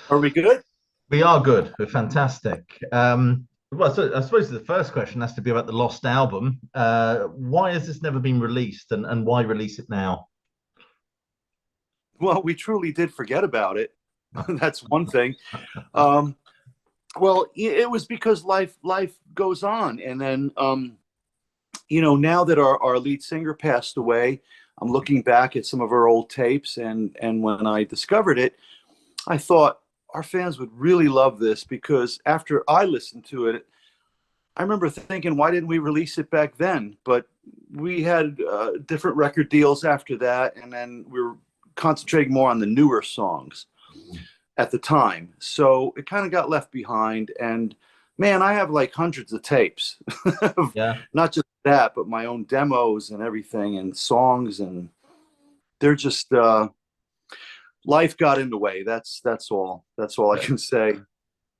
Are we good? We are good. We're fantastic. Well, so I suppose the first question has to be about the lost album. Why has this never been released, and why release it now? Well, we truly did forget about it. That's one thing. Um, well, it was because life goes on, and then now that our lead singer passed away, I'm looking back at some of our old tapes, and when I discovered it, I thought our fans would really love this because after I listened to it, I remember thinking, why didn't we release it back then? But we had different record deals after that, and then we were concentrating more on the newer songs at the time. So it kind of got left behind. And man, I have like hundreds of tapes, of Yeah. not just that, but my own demos and everything, and songs, and they're just life got in the way. That's all. That's all I Yeah. can say.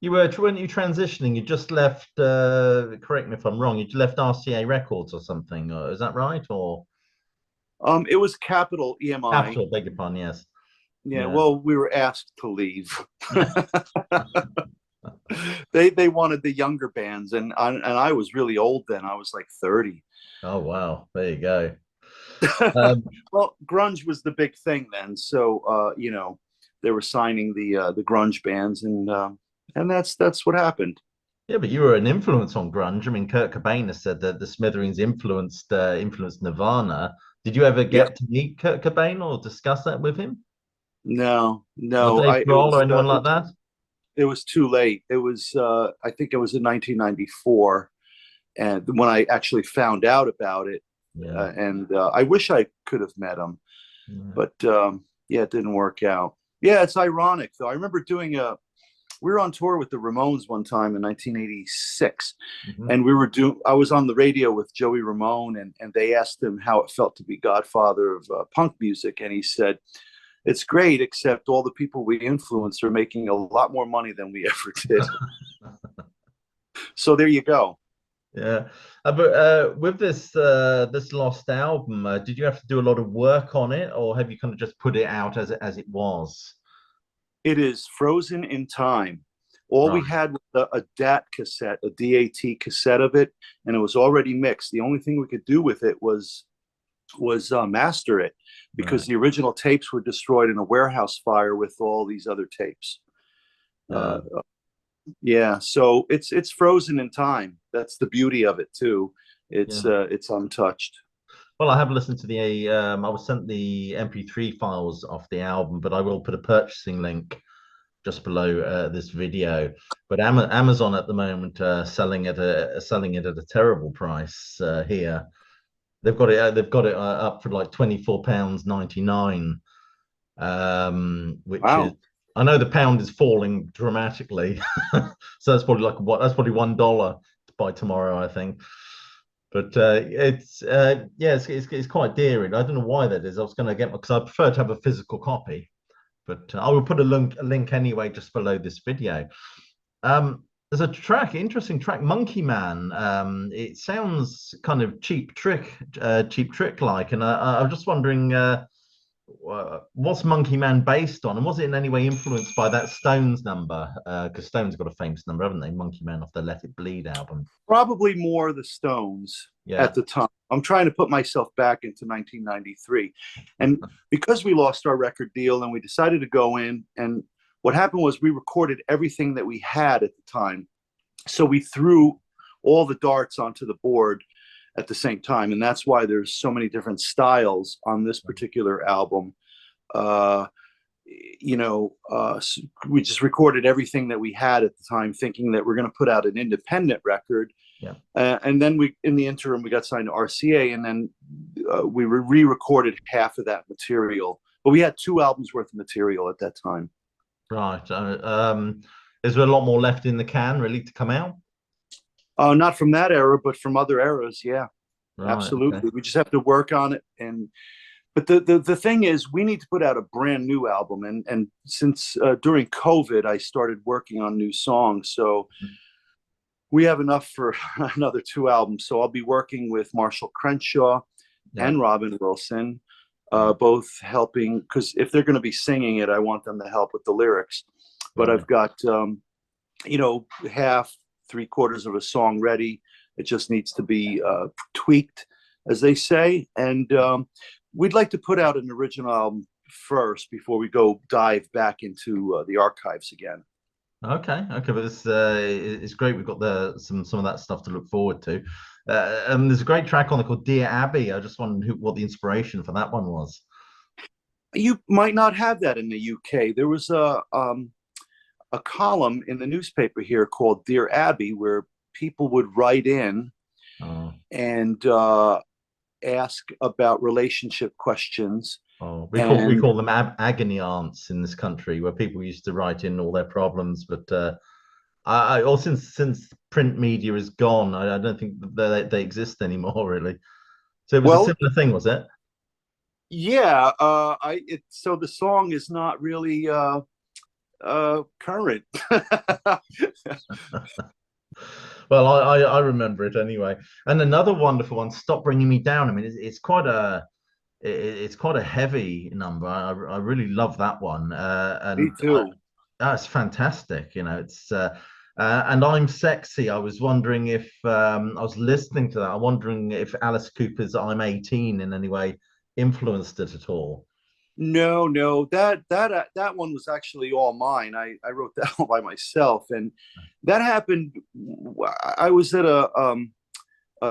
Weren't you transitioning? You just left. Correct me if I'm wrong. You left RCA Records or something. Is that right? Or It was Capital EMI. Capital? Beg your pardon. Yes. Yeah, Yeah. well, we were asked to leave. Yeah. They wanted the younger bands, and I was really old then. I was like 30. Oh wow. There you go. Um, Well, grunge was the big thing then, so they were signing the grunge bands, and that's what happened. Yeah, but you were an influence on grunge. I mean, Kurt Cobain has said that the Smithereens influenced Nirvana. Did you ever Yeah, get to meet Kurt Cobain or discuss that with him, no, or no, Dave Grohl or anyone like that? it was too late. It was I think it was in 1994, and when I actually found out about it, Yeah. and I wish I could have met him, Yeah. but yeah, it didn't work out. Yeah, it's ironic though. I remember doing a we were on tour with the Ramones one time in 1986, Mhm. and I was on the radio with Joey Ramone, and they asked him how it felt to be godfather of punk music, and he said, it's great, except all the people we influence are making a lot more money than we ever did. So there you go. Yeah. But with this lost album, did you have to do a lot of work on it, or have you kind of just put it out as it was? It is frozen in time. All we Right. had was a DAT cassette, a DAT cassette of it, and it was already mixed. The only thing we could do with it was master it, because Right. the original tapes were destroyed in a warehouse fire with all these other tapes. Uh, Uh, yeah, so it's frozen in time. That's the beauty of it too. yeah. It's untouched. Well, I have listened to I was sent the MP3 files off the album, but I will put a purchasing link just below this video. But Amazon at the moment selling it at a terrible price here. They've got it up for like £24.99, which is, Wow. I know the pound is falling dramatically, so that's probably that's probably $1 by tomorrow, I think. But it's yeah, it's quite dear. I don't know why that is. I was going to get because I prefer to have a physical copy, but I will put a link anyway just below this video. There's a interesting track, Monkey Man. It sounds kind of cheap trick like, and I'm just wondering, what's Monkey Man based on, and was it in any way influenced by that Stones number? Because Stones got a famous number, haven't they? Monkey Man off the Let It Bleed album. Probably more the Stones at Yeah. the time. I'm trying to put myself back into 1993. And because we lost our record deal and we decided to go in, and what happened was we recorded everything that we had at the time. So we threw all the darts onto the board at the same time. And that's why there's so many different styles on this particular album. Uh, we just recorded everything that we had at the time, thinking that we're going to put out an independent record. Yeah. And then in the interim, we got signed to RCA, and then we re-recorded half of that material. But we had 2 albums worth of material at that time. Right. Is there a lot more left in the can, really, to come out? Not from that era, but from other eras. Yeah, Right. Okay. absolutely. We just have to work on it. But the thing is, we need to put out a brand new album. And since during COVID, I started working on new songs. So we have enough for another 2 albums. So I'll be working with Marshall Crenshaw Yeah. and Robin Wilson, Yeah. both helping, because if they're going to be singing it, I want them to help with the lyrics. but Right. I've got half, three-quarters of a song ready. It just needs to be tweaked, as they say. And we'd like to put out an original album first before we go dive back into the archives again. Okay, okay, but it's great. We've got some of that stuff to look forward to. And there's a great track on there called "Dear Abby." I just wondered what the inspiration for that one was. You might not have that in the UK. There was a column in the newspaper here called Dear Abby, where people would write in Oh, and ask about relationship questions. oh, we And call them agony aunts in this country, where people used to write in all their problems. But or since print media is gone, I don't think they exist anymore, really. So it was a well, similar thing, was it? yeah, so the song is not really current. Well, I remember it anyway. And another wonderful one, "Stop Bringing Me Down." I mean, it's quite it's quite a heavy number. I really love that one, Me and too. that's fantastic. It's and "I'm Sexy." I was wondering if I was listening to that. I'm wondering if Alice Cooper's "I'm 18" in any way influenced it at all. No, that one was actually all mine. I wrote that all by myself, and that happened. I was at a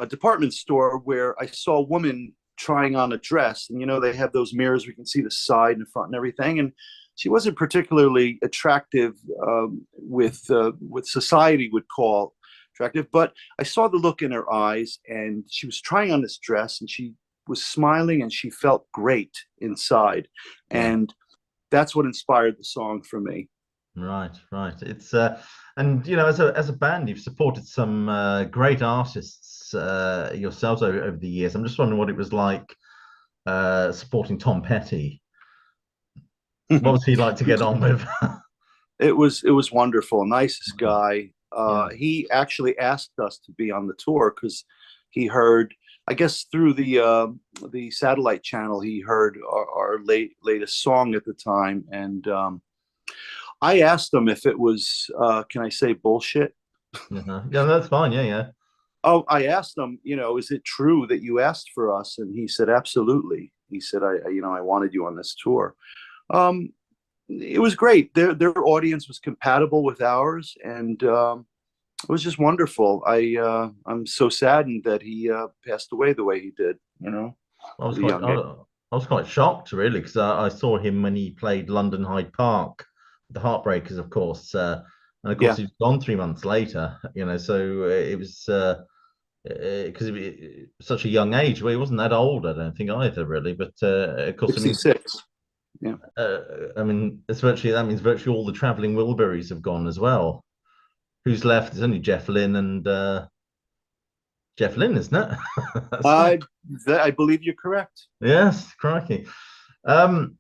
department store where I saw a woman trying on a dress, and they have those mirrors where you can see the side and the front and everything, and she wasn't particularly attractive, with what society would call attractive, but I saw the look in her eyes, and she was trying on this dress, and she was smiling, and she felt great inside, Yeah. and that's what inspired the song for me. Right, right. It's and as a band, you've supported some great artists yourselves over the years. I'm just wondering what it was like supporting Tom Petty. What was he like to get on with? It was wonderful. Nicest guy. Yeah. He actually asked us to be on the tour because he heard, I guess, through the satellite channel, he heard our latest song at the time, and I asked him if it was, can I say bullshit? Yeah, that's fine. Yeah, yeah. Oh, I asked him, is it true that you asked for us? And he said, absolutely. He said, I wanted you on this tour. Um, it was great. Their audience was compatible with ours, and it was just wonderful. I'm so saddened that he passed away the way he did. I was At a quite young age. I was quite shocked really because I saw him when he played London Hyde Park, the Heartbreakers, of course, and of course Yeah, he's gone 3 months later. So it was because such a young age. Well, he wasn't that old, I don't think either, really. But of course, 66. Yeah. I mean, that means virtually all the traveling Wilburys have gone as well. Who's left? There's only Jeff Lynne and Jeff Lynne, isn't it? That's it. I I believe you're correct. Yes, crikey. Um,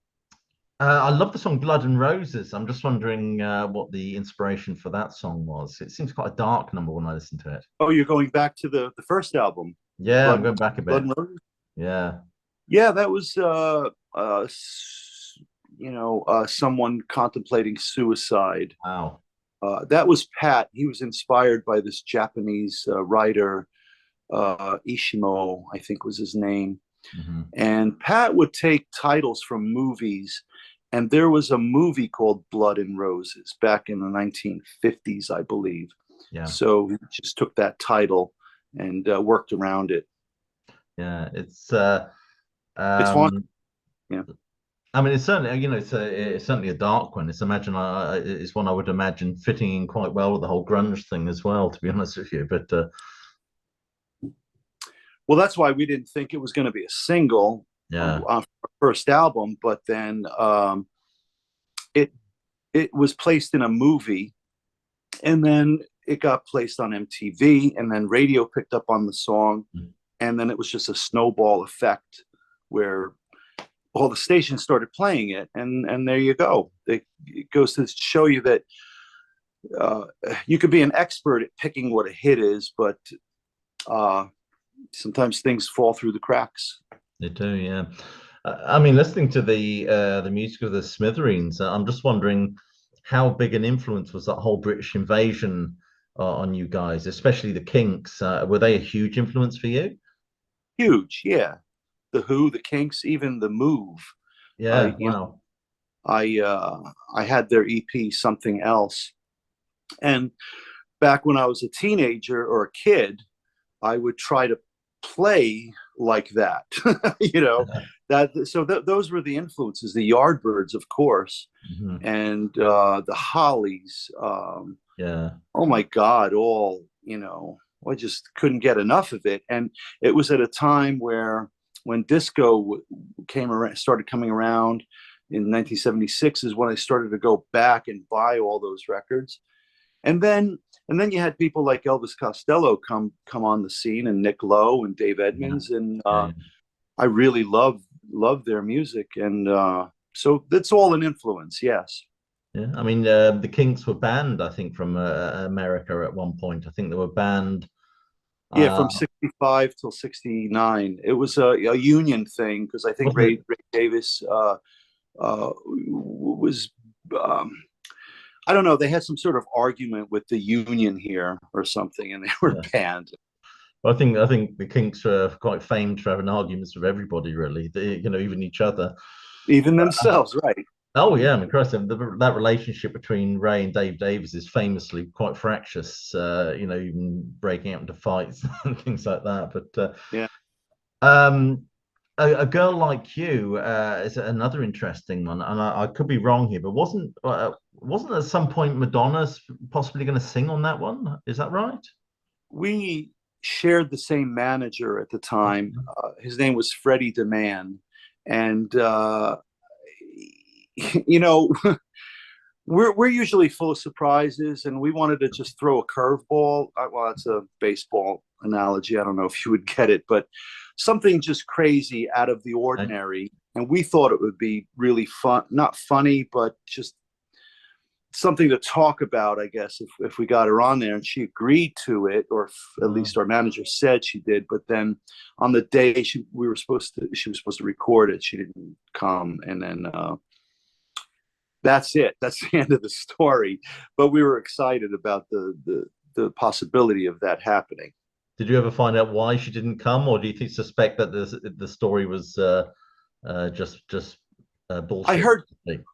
I love the song "Blood and Roses." I'm just wondering what the inspiration for that song was. It seems quite a dark number when I listen to it. Oh, you're going back to the first album, Yeah, I'm Blood, going back a Blood bit. and Roses. Yeah. Yeah, that was someone contemplating suicide. Wow. That was Pat. He was inspired by this Japanese writer, Ishimo, I think was his name. Hmm. And Pat would take titles from movies. And there was a movie called Blood and Roses back in the 1950s, I believe. Yeah. So he just took that title and worked around it. Yeah. It's fun. Um, Yeah. I mean, it's certainly, it's certainly a dark one. It's one I would imagine fitting in quite well with the whole grunge thing as well, to be honest with you. But Well, that's why we didn't think it was going to be a single yeah, on our first album, but then it it was placed in a movie, and then it got placed on MTV, and then radio picked up on the song, and then it was just a snowball effect where all the stations started playing it, and there you go. It goes to show you that you could be an expert at picking what a hit is, but sometimes things fall through the cracks. they do. Yeah. I mean, listening to the music of the Smithereens, I'm just wondering how big an influence was that whole British invasion on you guys, especially the Kinks? Were they a huge influence for you? Huge, yeah. The Who, the Kinks, even the Move. Yeah, You wow. I had their EP Something Else, and back when I was a teenager or a kid, I would try to play like that. you know that so those were the influences, the Yardbirds, of course, Mhm. and the Hollies. Yeah. Oh my God, all, I just couldn't get enough of it. And it was at a time where when disco came around, started coming around in 1976 is when I started to go back and buy all those records. And then you had people like Elvis Costello come on the scene, and Nick Lowe and Dave Yeah. Edmonds, and Yeah. I really love their music, and so that's all an influence. Yes. Yeah, I mean, the Kinks were banned, I think, from America at one point. I think they were banned. Yeah, Uh, from 65 till 69. It was a union thing because I think wasn't it? Ray Davis was, um, I don't know, they had some sort of argument with the union here or something, and they were Yeah. banned. I think the Kinks are quite famed for having arguments with everybody, really. Even each other. Even themselves, right? Oh yeah, I mean, Christ, that relationship between Ray and Dave Davis is famously quite fractious. Even breaking out into fights and things like that. But Yeah. um, a girl like you is another interesting one, and I could be wrong here, but wasn't at some point Madonna possibly going to sing on that one? Is that right? We shared the same manager at the time. His name was Freddie DeMann, and you know, we're usually full of surprises, and we wanted to just throw a curveball. Well, that's a baseball analogy. I don't know if you would get it, but something just crazy out of the Okay. ordinary. And we thought it would be really fun, not funny, but just something to talk about, I guess, if we got her on there. And she agreed to it, or at least our manager said she did. But then on the day she was supposed to record it, she didn't come. And then that's it. That's the end of the story. But we were excited about the possibility of that happening. Did you ever find out why she didn't come, or do you suspect that the story was just I bullshit? heard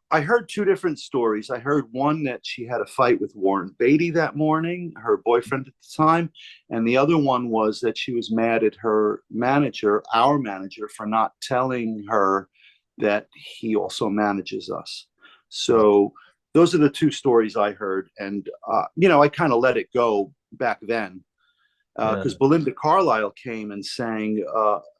I heard two different stories. I heard one that she had a fight with Warren Beatty that morning, her boyfriend at the time, and the other one was that she was mad at her manager, our manager, for not telling her that he also manages us. So those are the two stories I heard, and I kind of let it go back then Yeah, because Belinda Carlisle came and sang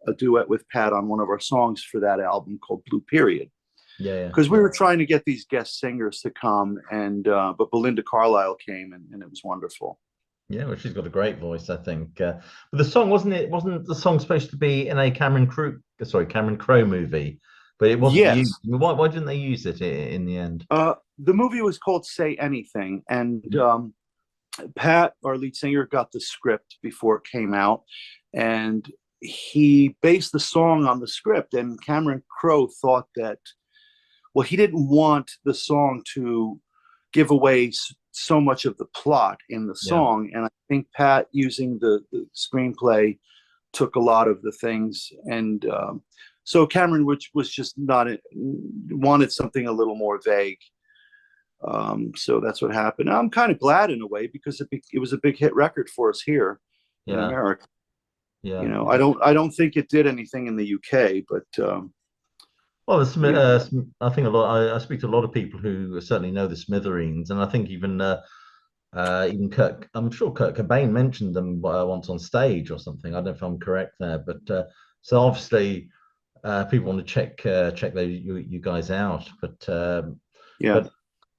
a duet with Pat on one of our songs for that album called Blue Period, yeah, yeah. because we were trying to get these guest singers to come, and but Belinda Carlisle came, and it was wonderful. Yeah, well, she's got a great voice, I think. But the song wasn't the song supposed to be in a Cameron Crowe movie, but it wasn't used. Yes, Why didn't they use it in the end? the movie was called Say Anything, and Pat, our lead singer, got the script before it came out, and he based the song on the script. And Cameron Crowe thought that, well, he didn't want the song to give away so much of the plot in the Yeah, song. And I think Pat, using the screenplay, took a lot of the things. And so Cameron, which was just not, wanted something a little more vague. So that's what happened. I'm kind of glad in a way, because it was a big hit record for us here in yeah, America. yeah. I don't think it did anything in the UK, but Well, you know, I think a lot. I speak to a lot of people who certainly know the Smithereens, and I think even Kurt. I'm sure Kurt Cobain mentioned them once on stage or something. I don't know if I'm correct there, but so obviously people want to check you guys out. yeah. But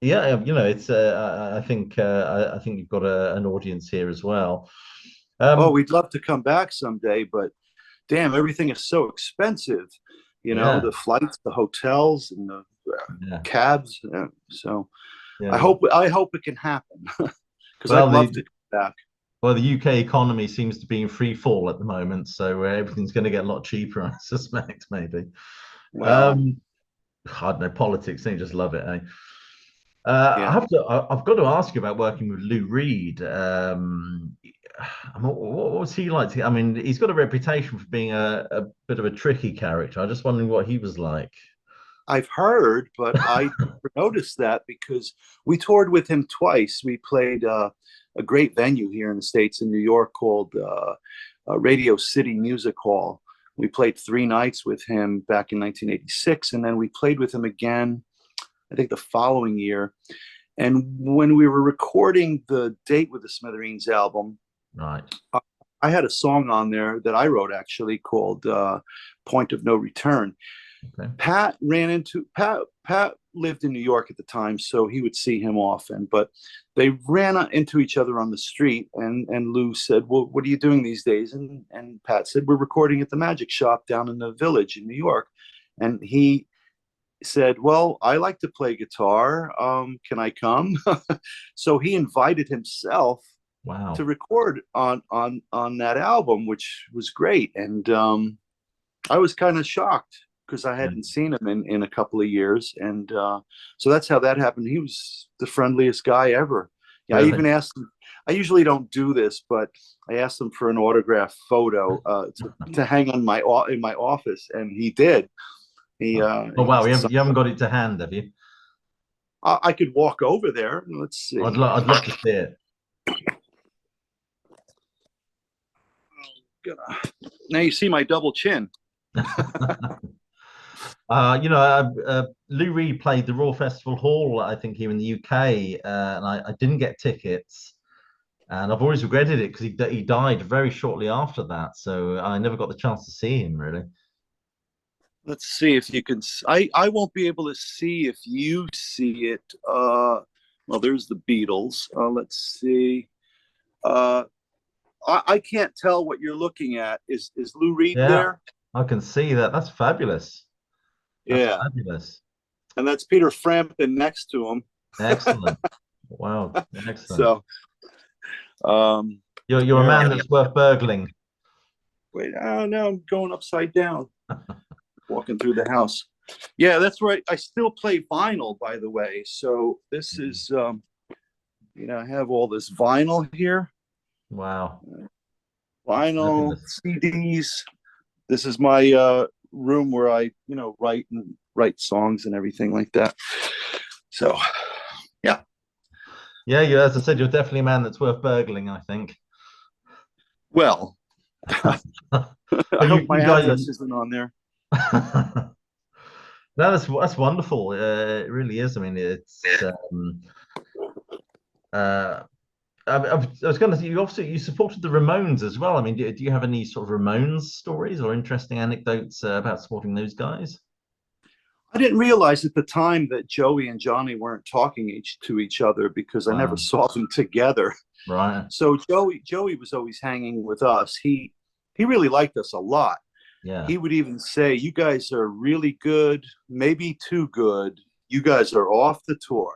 yeah, it's I think you've got an audience here as well. Oh, Um, we'd love to come back someday, but damn, everything is so expensive. yeah, The flights, the hotels, and the yeah, cabs. So I yeah. hope I hope it can happen because I'd Well, love the to come back. Well, the UK economy seems to be in free fall at the moment, so everything's going to get a lot cheaper, I suspect, maybe. Well, Um, I don't know, politics, they just love it, eh? I Yeah. have to. I've got to ask you about working with Lou Reed. What was he like? I mean, he's got a reputation for being a bit of a tricky character. I'm just wondering what he was like. I've heard, but I never noticed that because we toured with him twice. We played a great venue here in the States in New York called Radio City Music Hall. We played 3 nights with him back in 1986, and then we played with him again, I think, the following year. And when we were recording the Date with the Smithereens album, Right. I had a song on there that I wrote actually called Point of No Return. Okay. Pat lived in New York at the time, so he would see him often. But they ran into each other on the street, and Lou said, "Well, what are you doing these days?" And Pat said, "We're recording at the Magic Shop down in the Village in New York." And he said, "Well, I like to play guitar. Can I come?" So he invited himself to Wow. record on that album, which was great. And I was kind of shocked because I Yeah. hadn't seen him in a couple of years, and so that's how that happened. He was the friendliest guy ever. Yeah, I Really? even asked him. I usually don't do this, but I asked him for an autograph photo to hang on in my office, and he did. Oh He wow, you haven't got it to hand, have you? I could walk over there. Let's see. I'd love to see it. Now you see my double chin. Lou Reed played the Royal Festival Hall, I think, here in the UK, and I didn't get tickets, and I've always regretted it because he died very shortly after that, so I never got the chance to see him really. Let's see if you can. I won't be able to see if you see it. Well, there's the Beatles. Let's see. Uh, I can't tell what you're looking at. Is Lou Reed Yeah, there? I can see that. That's fabulous. That's Yeah, fabulous. and that's Peter Frampton next to him. Excellent. Wow, excellent. So, um, You're a man yeah. that's worth burgling. Wait, oh no, I'm going upside down, walking through the house. Yeah, that's right. I still play vinyl, by the way. So this is, I have all this vinyl here, Wow, that's vinyl fabulous. CDs. This is my room where I, write songs and everything like that. So, yeah. Yeah, you, as I said, you're definitely a man that's worth burgling, I think. Well, I But hope my you guys, address isn't on there. no, that's wonderful. It really is. I mean, it's. Uh, I was going to say, you supported the Ramones as well. I mean, do you have any sort of Ramones stories or interesting anecdotes about supporting those guys? I didn't realize at the time that Joey and Johnny weren't talking to each other because I never Wow, saw them together. right, So Joey was always hanging with us. He really liked us a lot. yeah. He would even say, "You guys are really good, maybe too good. You guys are off the tour."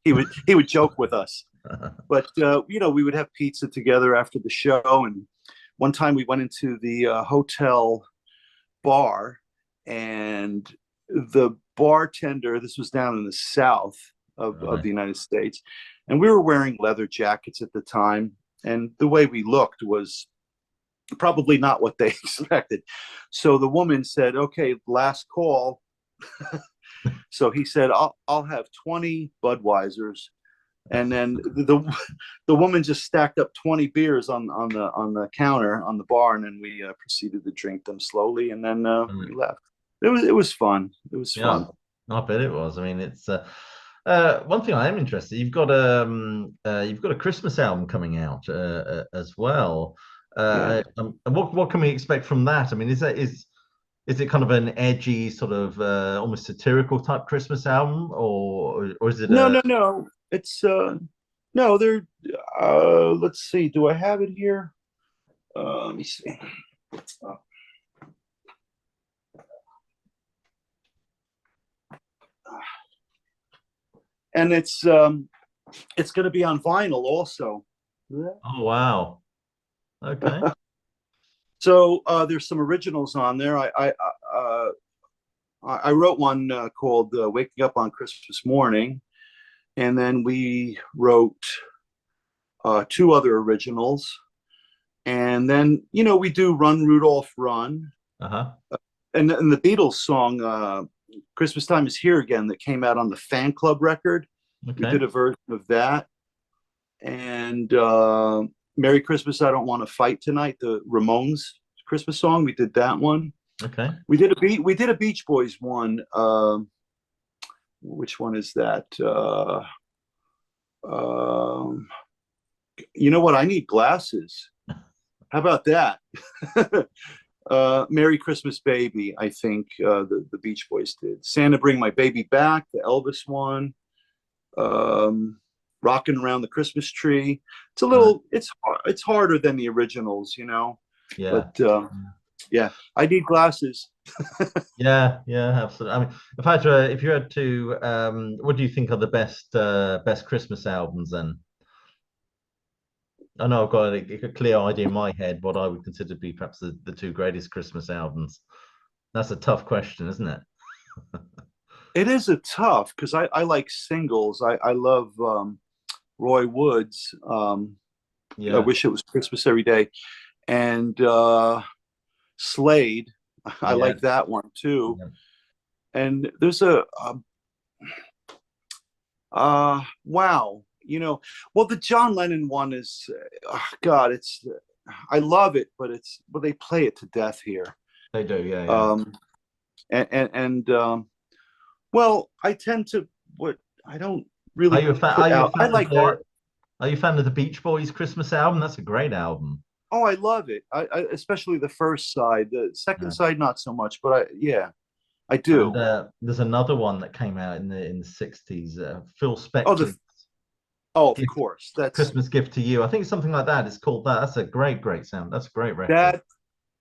He would joke with us. But we would have pizza together after the show. And one time we went into the hotel bar, and the bartender. This was down in the south of Right. the United States, and we were wearing leather jackets at the time. And the way we looked was probably not what they expected. So the woman said, "Okay, last call." So he said, "I'll have 20 Budweisers." And then the woman just stacked up 20 beers on the counter on the bar, and then we proceeded to drink them slowly, and then we left. It was fun. It was Yeah, fun. I bet it was. I mean, it's one thing I am interested. You've got a Christmas album coming out as well. Yeah. And what can we expect from that? I mean, is it kind of an edgy sort of almost satirical type Christmas album, or is it No, a no, no. It's no. They're let's see. Do I have it here? Let me see. Uh, and it's going to be on vinyl also. oh wow, okay, So there's some originals on there. I wrote one called "Waking Up on Christmas Morning," and then we wrote two other originals, and then we do Run Rudolph Run, Uh-huh. and the Beatles song Christmas Time Is Here Again that came out on the Fan Club record. We Okay. did a version of that, and Merry Christmas, I Don't Want to Fight Tonight, the Ramones Christmas song. We did that one. Okay. We did a Beach Boys one. Which one is that? You know what? I need glasses. How about that? Merry Christmas Baby, I think the Beach Boys did. Santa Bring My Baby Back, the Elvis one. Rocking Around the Christmas Tree. It's a little, it's harder than the originals, Yeah. But yeah, I need glasses. Yeah, absolutely. I mean, if you had to, what do you think are the best Christmas albums then? I know I've got a clear idea in my head what I would consider to be perhaps the two greatest Christmas albums. That's a tough question, isn't it? It is a tough because I like singles. I love Roy Wood's. I Wish It Was Christmas Every Day, and Slade. I like that one too. Yeah. And there's wow, well, the John Lennon one is, God, I love it, but they play it to death here. They do, yeah. Well, I tend to I don't really. Are you a fan I like art. Are you a fan of the Beach Boys Christmas album? That's a great album. Oh, I love it. I especially the first side. The second side, not so much. But I do. And, there's another one that came out in the '60s. Phil Spector. Of course. That's Christmas Gift to You. I think something like that. It's called that. That's a great sound. That's a great record.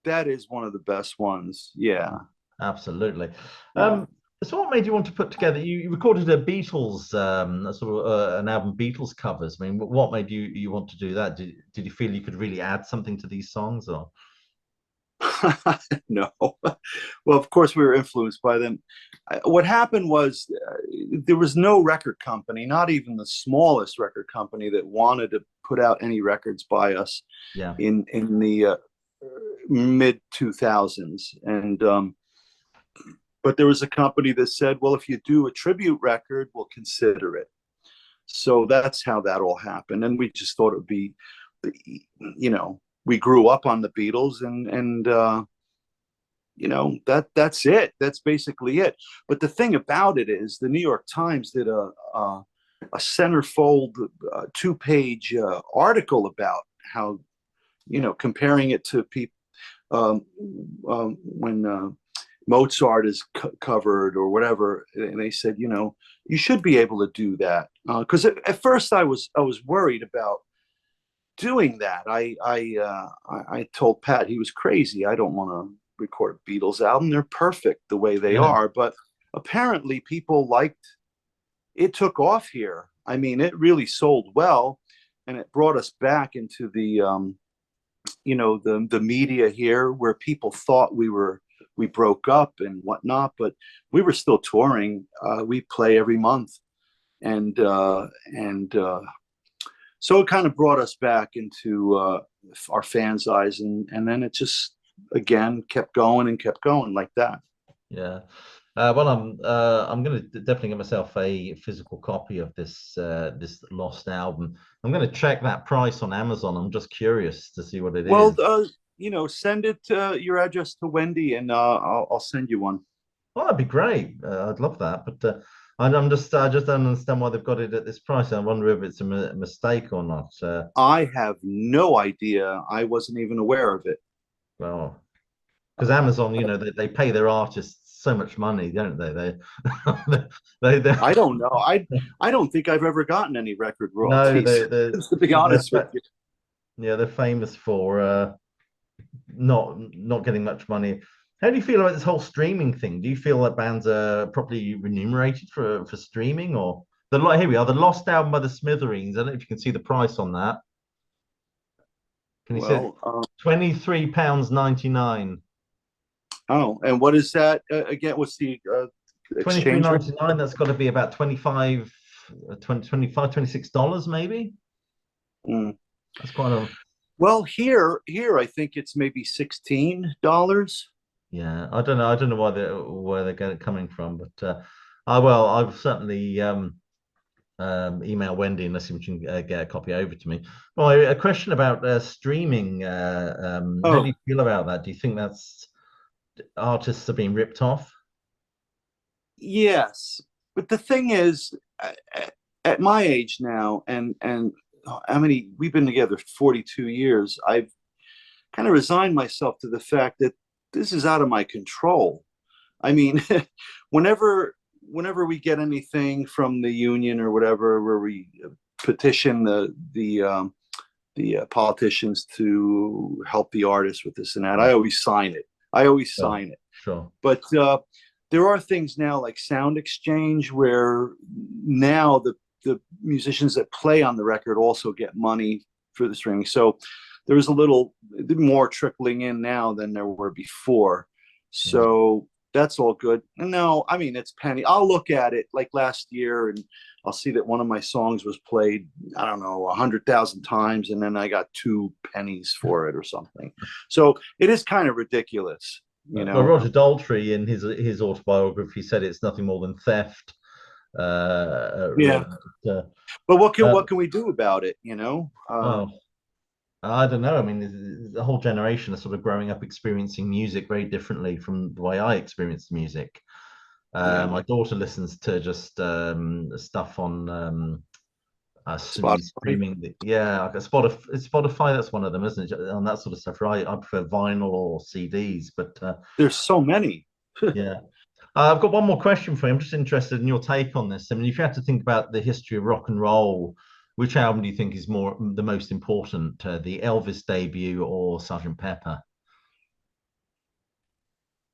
That is one of the best ones. Yeah. Absolutely. So what made you want to put together? You recorded a Beatles, sort of an album, Beatles covers. I mean, what made you want to do that? Did you feel you could really add something to these songs, or? No. Well, of course we were influenced by them. What happened was there was no record company, not even the smallest record company, that wanted to put out any records by us. Yeah. In the mid 2000s, and but there was a company that said, well, if you do a tribute record, we'll consider it. So that's how that all happened. And we just thought it would be, we grew up on the Beatles, and that's it. That's basically it. But the thing about it is the New York Times did a centerfold 2-page article about how, comparing it to people when Mozart is covered or whatever, and they said, you should be able to do that. Because at first I was worried about doing that. I told Pat he was crazy. I don't want to record a Beatles album. They're perfect the way they are. But apparently people liked it. Took off here. I mean, it really sold well, and it brought us back into the the media here, where people thought we broke up and whatnot, but we were still touring. We play every month, and so it kind of brought us back into our fans' eyes, and then it just again kept going like that. Yeah. Well, I'm going to definitely get myself a physical copy of this lost album. I'm going to check that price on Amazon. I'm just curious to see what it is. Well, send it your address to Wendy, and I'll send you one. Oh, that'd be great. I'd love that. But I just don't understand why they've got it at this price. I wonder if it's a mistake or not. I have no idea. I wasn't even aware of it. Well, because Amazon, they pay their artists so much money, don't they? They I don't know. I don't think I've ever gotten any record royalties. No, to be honest with you. Yeah, they're famous for not getting much money. How do you feel about this whole streaming thing? Do you feel that bands are properly remunerated for streaming, or here we are, the Lost album by the Smithereens? I don't know if you can see the price on that. Can you see it? £23.99. Oh, and what is that again? What's the exchange rate? £23.99. That's got to be about 25 $26 maybe. Mm. That's quite a Well, here I think it's maybe $16. yeah. I don't know where they're coming from, but well, I've certainly email Wendy and let's see if we can get a copy over to me. Well, a question about streaming. How do Oh, you feel about that? Do you think that's artists are being ripped off? yes. But the thing is, at my age now, and how many we've been together 42 years, I've kind of resigned myself to the fact that this is out of my control. I mean, whenever whenever we get anything from the union or whatever, where we petition the politicians to help the artists with this and that, I always sign it. I always Sure, sign it. sure. But there are things now like Sound Exchange where now the musicians that play on the record also get money for the streaming. So there is a little more trickling in now than there were before. Yeah. So that's all good. No, I mean, it's penny. I'll look at it like last year and I'll see that one of my songs was played, I don't know, 100,000 times, and then I got 2 pennies for it or something. So it is kind of ridiculous, you Well, know. Roger Daltrey in his autobiography said it's nothing more than theft. Yeah. Really. Uh, But uh, what can we do about it, you know? well, I don't know. I mean, the whole generation is sort of growing up experiencing music very differently from the way I experienced music. Yeah. My daughter listens to just stuff on Spotify. streaming. Yeah, like a Spotify. It's Spotify. That's one of them, isn't it? On that sort of stuff, right? I prefer vinyl or CDs, but There's so many. yeah. I've got one more question for you. I'm just interested in your take on this. I mean, if you had to think about the history of rock and roll, which album do you think is the most important, the Elvis debut or Sergeant Pepper?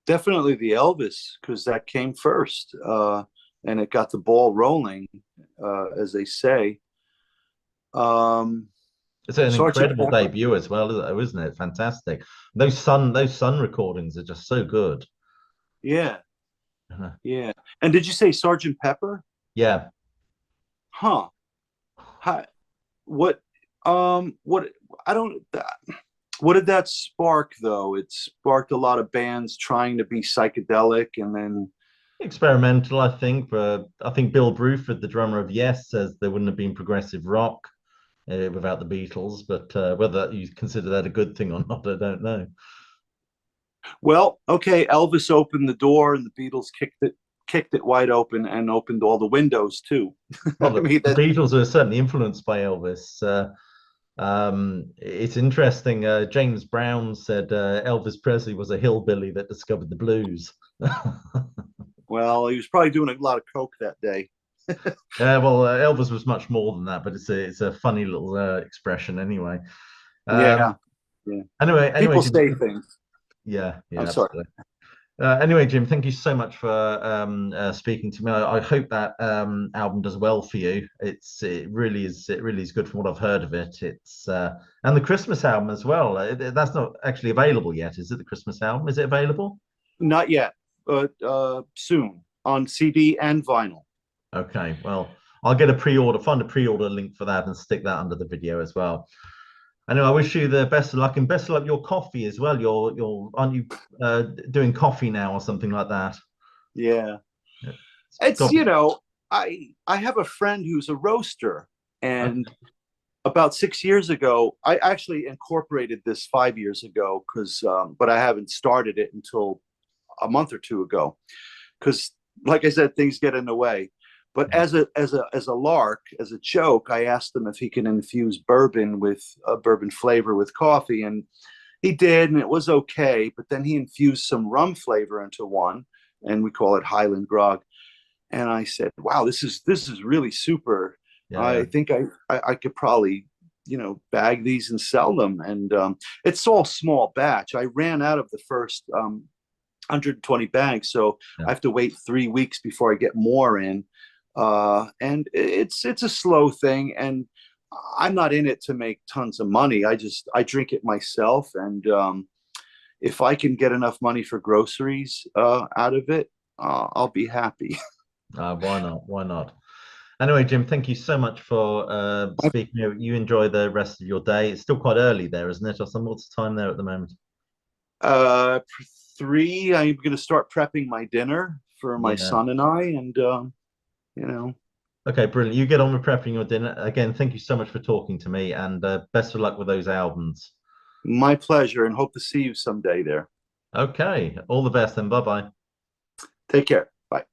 Definitely the Elvis, because that came first, and it got the ball rolling, as they say. Um, It's an Sergeant incredible Pepper. debut as well, though, isn't it? Fantastic. Those Sun recordings are just so good. Yeah, yeah. And did you say Sergeant Pepper? Yeah. Huh. Hi, what? What? I don't. What did that spark, though? It sparked a lot of bands trying to be psychedelic, and then Experimental, I think. I think Bill Bruford, the drummer of Yes, says there wouldn't have been progressive rock without the Beatles. But whether you consider that a good thing or not, I don't know. well, okay, Elvis opened the door, and the Beatles kicked it wide open and opened all the windows too. Well, I mean the that. Beatles are certainly influenced by Elvis. It's interesting. James Brown said Elvis Presley was a hillbilly that discovered the blues. Well, he was probably doing a lot of coke that day. Yeah, well, Elvis was much more than that, but it's a funny little expression anyway. Yeah, Um, yeah. anyway, People Jim. say things. Yeah, I'm yeah, sorry. absolutely. Anyway, Jim, thank you so much for speaking to me. I hope that album does well for you. It really is good from what I've heard of it. It's and the Christmas album as well. That's not actually available yet, is it? The Christmas album, is it available? Not yet, but soon on CD and vinyl. Okay, well, I'll get a pre-order, find a pre-order link for that, and stick that under the video as well. Anyway, I wish you the best of luck and best of luck with your coffee as well. Aren't you doing coffee now or something like that? Yeah, Yeah. it's God, I have a friend who's a roaster, okay. and about 6 years ago, I actually incorporated this 5 years ago because, but I haven't started it until a month or two ago because, like I said, things get in the way. But as a lark, as a joke, I asked him if he can infuse bourbon with a bourbon flavor with coffee, and he did, and it was okay. But then he infused some rum flavor into one, and we call it Highland Grog. And I said, "Wow, this is really super. Yeah, yeah. I think I could probably bag these and sell them." And it's all small batch. I ran out of the first 120 bags, so Yeah. I have to wait 3 weeks before I get more in. And it's a slow thing, and I'm not in it to make tons of money. I drink it myself, and if I can get enough money for groceries out of it, I'll be happy. Why not? Why not? Anyway, Jim, thank you so much for speaking. You enjoy the rest of your day. It's still quite early there, isn't it? Or some what's the time there at the moment? 3, I'm going to start prepping my dinner for my Yeah. son and I, and you know, Okay, brilliant. You get on with prepping your dinner. Again, thank you so much for talking to me, and best of luck with those albums. my pleasure, and hope to see you someday there. Okay, all the best, and bye bye. Take care. Bye.